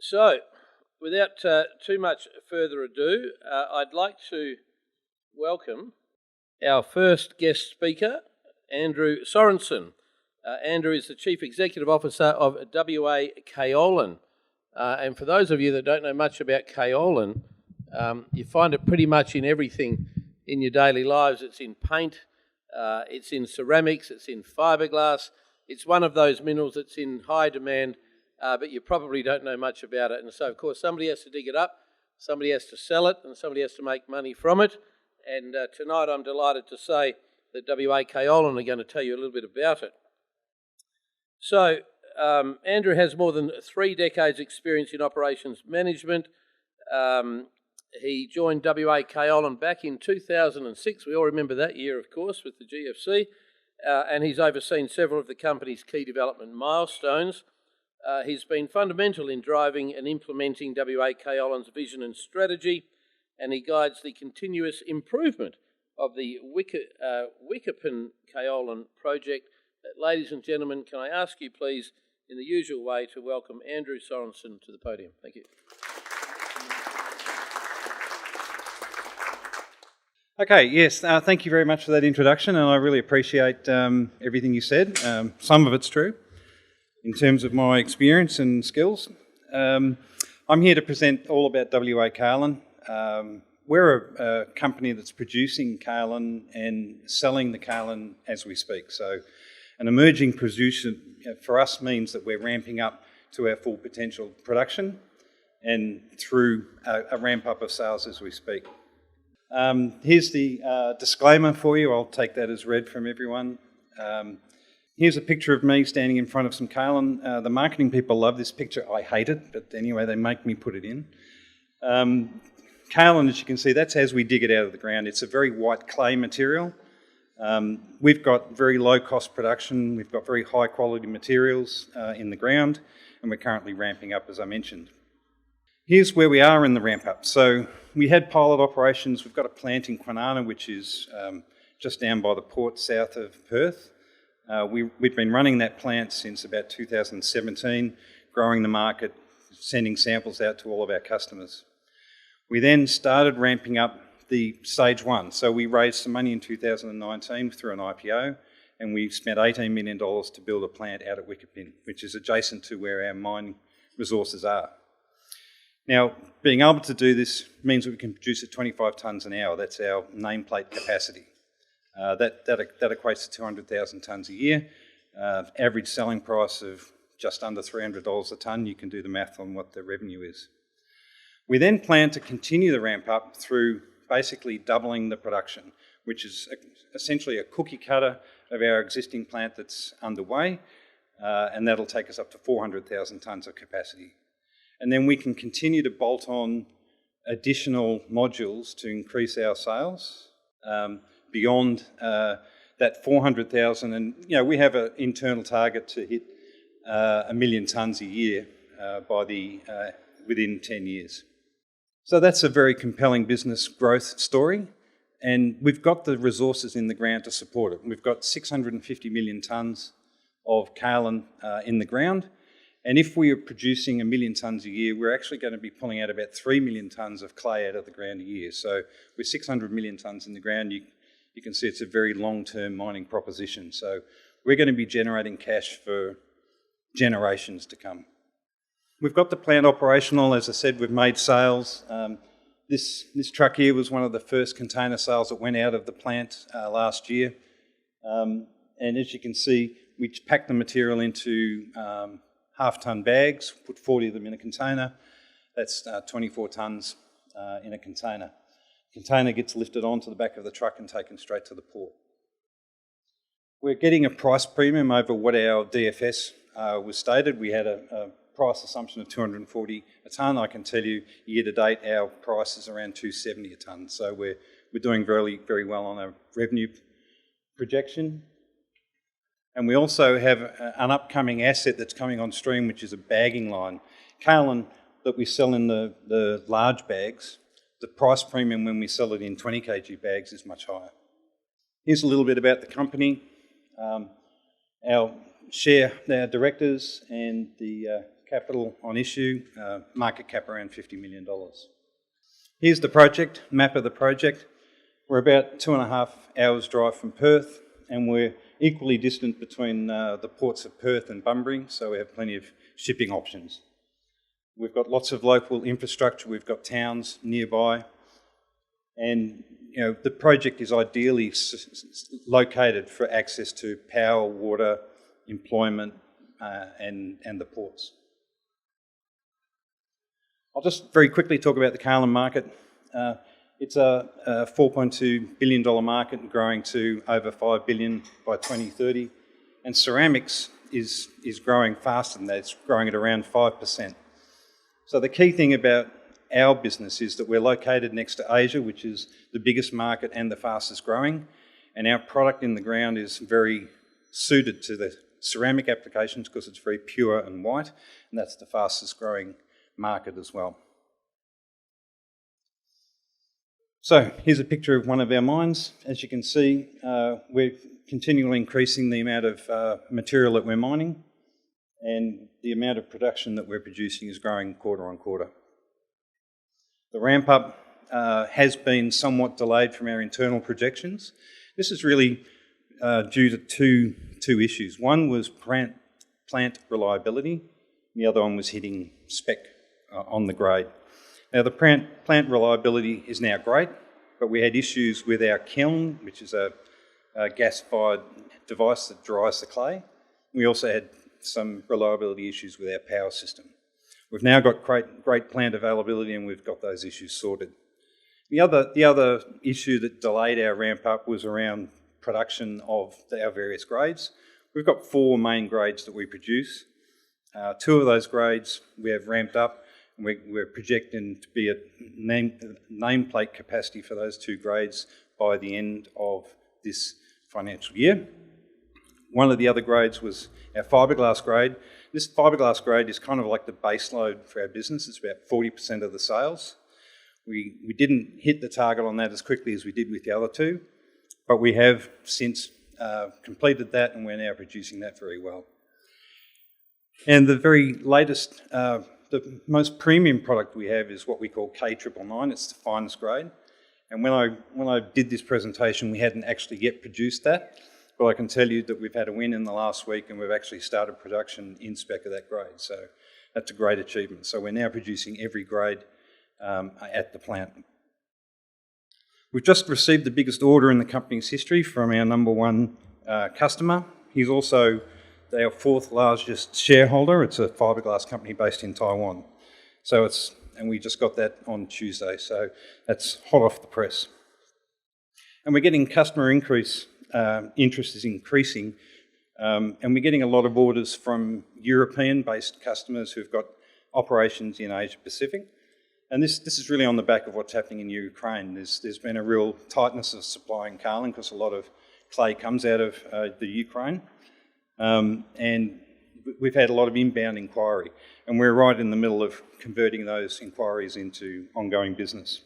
So, without too much further ado, I'd like to welcome our first guest speaker, Andrew Sorensen. Andrew is the Chief Executive Officer of WA Kaolin. And for those of you that don't know much about kaolin, you find it pretty much in everything in your daily lives. It's in paint, it's in ceramics, it's in fiberglass. It's one of those minerals that's in high demand, but you probably don't know much about it. And so, of course, somebody has to dig it up, somebody has to sell it, and somebody has to make money from it. And tonight I'm delighted to say that WA Kaolin are going to tell you a little bit about it. So, Andrew has more than 3 decades experience in operations management. He joined WA Kaolin back in 2006. We all remember that year, of course, with the GFC. And he's overseen several of the company's key development milestones. He's been fundamental in driving and implementing WA Kaolin's vision and strategy, and he guides the continuous improvement of the Wickepin Kaolin Project. Ladies and gentlemen, can I ask you please, in the usual way, to welcome Andrew Sorensen to the podium. Thank you. Okay, yes, thank you very much for that introduction, and I really appreciate everything you said. Some of it's true in terms of my experience and skills. I'm here to present all about WA Kaolin. We're a company that's producing kaolin and selling the kaolin as we speak. So an emerging producer for us means that we're ramping up to our full potential production and through a ramp up of sales as we speak. Here's the disclaimer for you. I'll take that as read from everyone. Here's a picture of me standing in front of some kaolin. The marketing people love this picture. I hate it, but anyway, they make me put it in. Kaolin, as you can see, that's as we dig it out of the ground. It's a very white clay material. We've got very low cost production. We've got very high quality materials in the ground, and we're currently ramping up, as I mentioned. Here's where we are in the ramp up. So we had pilot operations. We've got a plant in Kwinana, which is just down by the port south of Perth. We've been running that plant since about 2017, growing the market, sending samples out to all of our customers. We then started ramping up the stage 1. So we raised some money in 2019 through an IPO, and we spent $18 million to build a plant out at Wickepin, which is adjacent to where our mine resources are. Now, being able to do this means that we can produce at 25 tonnes an hour. That's our nameplate capacity. That equates to 200,000 tonnes a year. Average selling price of just under $300 a tonne. You can do the math on what the revenue is. We then plan to continue the ramp up through basically doubling the production, which is essentially a cookie cutter of our existing plant that's underway, and that'll take us up to 400,000 tonnes of capacity. And then we can continue to bolt on additional modules to increase our sales beyond that 400,000. And we have an internal target to hit 1 million tonnes a year within 10 years. So that's a very compelling business growth story, and we've got the resources in the ground to support it. We've got 650 million tonnes of kaolin in the ground, and if we are producing 1 million tonnes a year, we're actually going to be pulling out about 3 million tonnes of clay out of the ground a year. So with 600 million tonnes in the ground, you can see it's a very long-term mining proposition. So we're going to be generating cash for generations to come. We've got the plant operational. As I said, we've made sales. This truck here was one of the first container sales that went out of the plant last year. And as you can see, we packed the material into half-tonne bags, put 40 of them in a container. That's 24 tonnes in a container. The container gets lifted onto the back of the truck and taken straight to the port. We're getting a price premium over what our DFS was stated. We had a price assumption of 240 a tonne. I can tell you, year to date, our price is around 270 a tonne. So we're doing very, very well on our revenue projection. And we also have an upcoming asset that's coming on stream, which is a bagging line. Kaolin that we sell in the large bags, the price premium when we sell it in 20 kg bags is much higher. Here's a little bit about the company. Our directors and the capital on issue, market cap around $50 million. Here's the project, map of the project. We're about 2.5 hours drive from Perth, and we're equally distant between the ports of Perth and Bunbury, so we have plenty of shipping options. We've got lots of local infrastructure, we've got towns nearby, and the project is ideally located for access to power, water, employment, and the ports. I'll just very quickly talk about the kaolin market. It's a $4.2 billion market growing to over $5 billion by 2030. And ceramics is growing faster than that. It's growing at around 5%. So the key thing about our business is that we're located next to Asia, which is the biggest market and the fastest growing. And our product in the ground is very suited to the ceramic applications because it's very pure and white. And that's the fastest growing market as well. So here's a picture of one of our mines. As you can see, we're continually increasing the amount of material that we're mining, and the amount of production that we're producing is growing quarter on quarter. The ramp up has been somewhat delayed from our internal projections. This is really due to two issues. One was plant reliability, the other one was hitting spec on the grade. Now the plant reliability is now great, but we had issues with our kiln, which is a gas-fired device that dries the clay. We also had some reliability issues with our power system. We've now got great plant availability, and we've got those issues sorted. The other issue that delayed our ramp up was around production of our various grades. We've got 4 main grades that we produce. 2 of those grades we have ramped up, and we're projecting to be at nameplate capacity for those 2 grades by the end of this financial year. One of the other grades was our fiberglass grade. This fiberglass grade is kind of like the base load for our business. It's about 40% of the sales. We didn't hit the target on that as quickly as we did with the other 2, but we have since completed that, and we're now producing that very well. And the very latest, the most premium product we have is what we call K999. It's the finest grade. And when I did this presentation, we hadn't actually yet produced that, but I can tell you that we've had a win in the last week, and we've actually started production in spec of that grade. So that's a great achievement. So we're now producing every grade at the plant. We've just received the biggest order in the company's history from our number 1 customer. He's also our 4th largest shareholder. It's a fiberglass company based in Taiwan. And we just got that on Tuesday, so that's hot off the press. And we're getting customer interest is increasing, and we're getting a lot of orders from European-based customers who've got operations in Asia Pacific. And this is really on the back of what's happening in Ukraine. There's been a real tightness of supply in kaolin because a lot of clay comes out of the Ukraine. And we've had a lot of inbound inquiry, and we're right in the middle of converting those inquiries into ongoing business.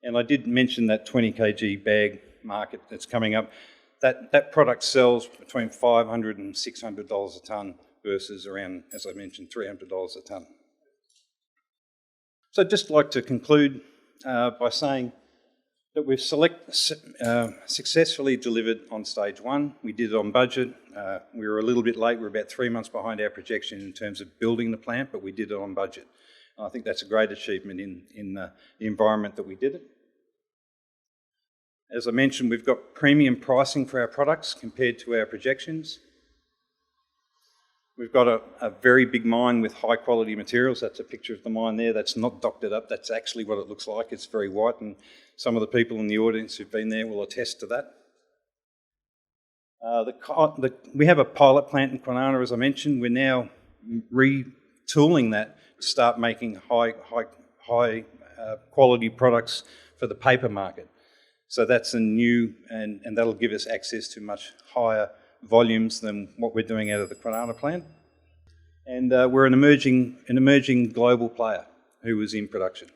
And I did mention that 20 kg bag market that's coming up. That product sells between $500 and $600 a tonne versus around, as I mentioned, $300 a tonne. So I'd just like to conclude by saying that we've successfully delivered on stage 1. We did it on budget. We were a little bit late. We're about 3 months behind our projection in terms of building the plant, but we did it on budget. And I think that's a great achievement in the environment that we did it. As I mentioned, we've got premium pricing for our products compared to our projections. We've got a very big mine with high quality materials. That's a picture of the mine there. That's not doctored up. That's actually what it looks like. It's very white, and some of the people in the audience who've been there will attest to that. We have a pilot plant in Kwinana, as I mentioned. We're now retooling that to start making high quality products for the paper market. So that's a new, and that'll give us access to much higher volumes than what we're doing out of the Kwinana plant. And we're an emerging global player who is in production.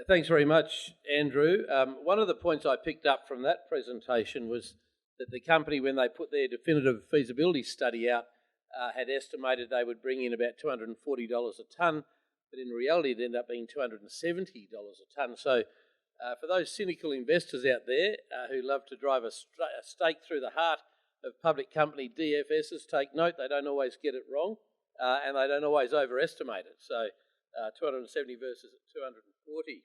Thanks very much, Andrew. One of the points I picked up from that presentation was that the company, when they put their definitive feasibility study out, had estimated they would bring in about $240 a tonne, but in reality it ended up being $270 a tonne. So for those cynical investors out there who love to drive a stake through the heart of public company DFSs, take note, they don't always get it wrong, and they don't always overestimate it. So 270 versus 240.